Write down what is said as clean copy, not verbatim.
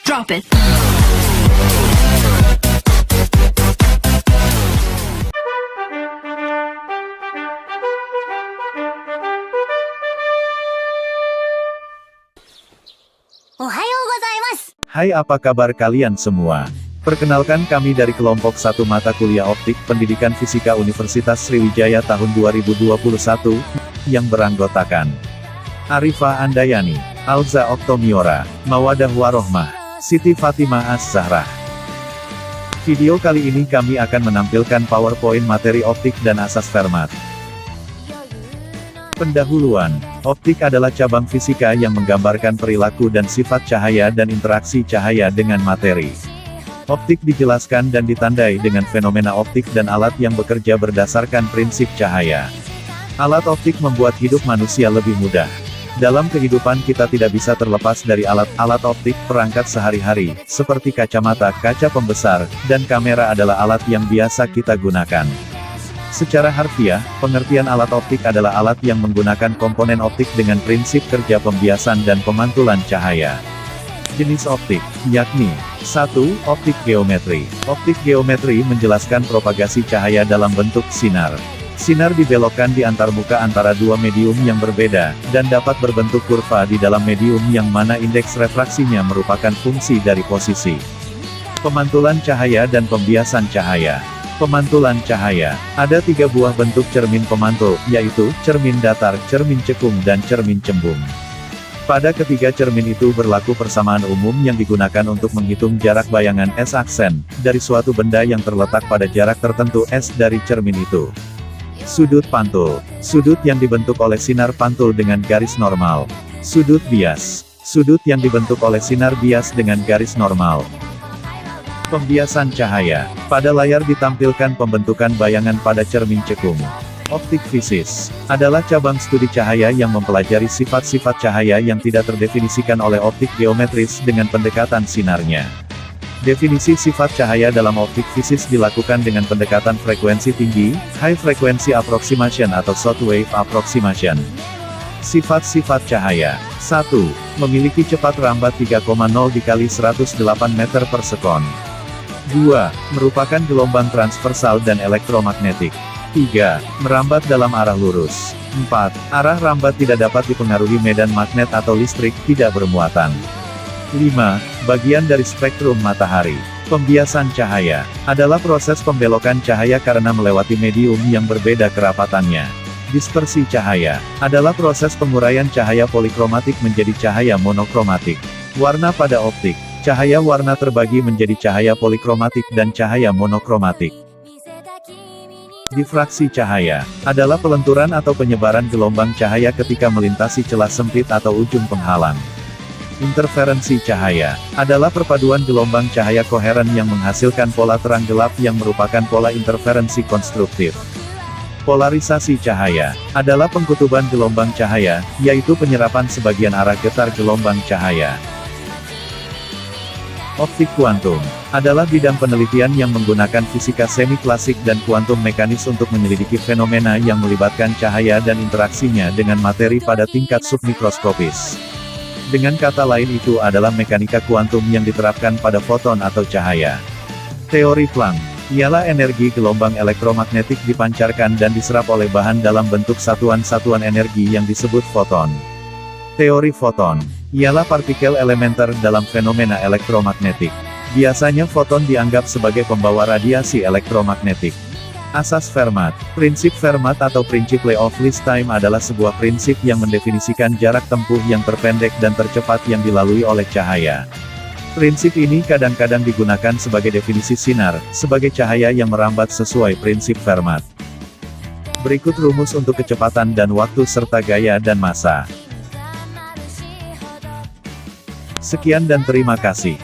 Drop it. Hai, apa kabar kalian semua? Perkenalkan, kami dari kelompok 1 mata kuliah optik Pendidikan Fisika Universitas Sriwijaya tahun 2021, yang beranggotakan Arifah Andayani, Alza Oktomiora, Mawadah Warohmah, Siti Fatimah Az-Zahra. Video kali ini kami akan menampilkan PowerPoint materi optik dan asas Fermat. Pendahuluan. Optik adalah cabang fisika yang menggambarkan perilaku dan sifat cahaya dan interaksi cahaya dengan materi. Optik dijelaskan dan ditandai dengan fenomena optik dan alat yang bekerja berdasarkan prinsip cahaya. Alat optik membuat hidup manusia lebih mudah. Dalam kehidupan kita tidak bisa terlepas dari alat-alat optik perangkat sehari-hari, seperti kacamata, kaca pembesar, dan kamera adalah alat yang biasa kita gunakan. Secara harfiah, pengertian alat optik adalah alat yang menggunakan komponen optik dengan prinsip kerja pembiasan dan pemantulan cahaya. Jenis optik, yakni 1. Optik geometri. Optik geometri menjelaskan propagasi cahaya dalam bentuk sinar. Sinar dibelokkan di antarmuka antara dua medium yang berbeda, dan dapat berbentuk kurva di dalam medium yang mana indeks refraksinya merupakan fungsi dari posisi. Pemantulan cahaya dan pembiasan cahaya. Pemantulan cahaya. Ada 3 buah bentuk cermin pemantul, yaitu, cermin datar, cermin cekung dan cermin cembung. Pada ketiga cermin itu berlaku persamaan umum yang digunakan untuk menghitung jarak bayangan S aksen, dari suatu benda yang terletak pada jarak tertentu S dari cermin itu. Sudut pantul. Sudut yang dibentuk oleh sinar pantul dengan garis normal. Sudut bias. Sudut yang dibentuk oleh sinar bias dengan garis normal. Pembiasan cahaya. Pada layar ditampilkan pembentukan bayangan pada cermin cekung. Optik fisis adalah cabang studi cahaya yang mempelajari sifat-sifat cahaya yang tidak terdefinisikan oleh optik geometris dengan pendekatan sinarnya. Definisi sifat cahaya dalam optik fisis dilakukan dengan pendekatan frekuensi tinggi, high frequency approximation atau short wave approximation. Sifat-sifat cahaya. 1. Memiliki cepat rambat 3,0 dikali 108 meter per sekon. 2. Merupakan gelombang transversal dan elektromagnetik. 3. Merambat dalam arah lurus. 4. Arah rambat tidak dapat dipengaruhi medan magnet atau listrik, tidak bermuatan. 5. Bagian dari spektrum matahari. Pembiasan cahaya adalah proses pembelokan cahaya karena melewati medium yang berbeda kerapatannya. Dispersi cahaya adalah proses penguraian cahaya polikromatik menjadi cahaya monokromatik. Warna pada optik. Cahaya warna terbagi menjadi cahaya polikromatik dan cahaya monokromatik. Difraksi cahaya adalah pelenturan atau penyebaran gelombang cahaya ketika melintasi celah sempit atau ujung penghalang. Interferensi cahaya adalah perpaduan gelombang cahaya koheren yang menghasilkan pola terang gelap yang merupakan pola interferensi konstruktif. Polarisasi cahaya adalah pengkutuban gelombang cahaya, yaitu penyerapan sebagian arah getar gelombang cahaya. Optik kuantum adalah bidang penelitian yang menggunakan fisika semi klasik dan kuantum mekanis untuk menyelidiki fenomena yang melibatkan cahaya dan interaksinya dengan materi pada tingkat submikroskopis. Dengan kata lain, itu adalah mekanika kuantum yang diterapkan pada foton atau cahaya. Teori Planck ialah energi gelombang elektromagnetik dipancarkan dan diserap oleh bahan dalam bentuk satuan-satuan energi yang disebut foton. Teori foton ialah partikel elementer dalam fenomena elektromagnetik. Biasanya foton dianggap sebagai pembawa radiasi elektromagnetik. Asas Fermat. Prinsip Fermat atau prinsip Ley of Least Time adalah sebuah prinsip yang mendefinisikan jarak tempuh yang terpendek dan tercepat yang dilalui oleh cahaya. Prinsip ini kadang-kadang digunakan sebagai definisi sinar, sebagai cahaya yang merambat sesuai prinsip Fermat. Berikut rumus untuk kecepatan dan waktu serta gaya dan massa. Sekian dan terima kasih.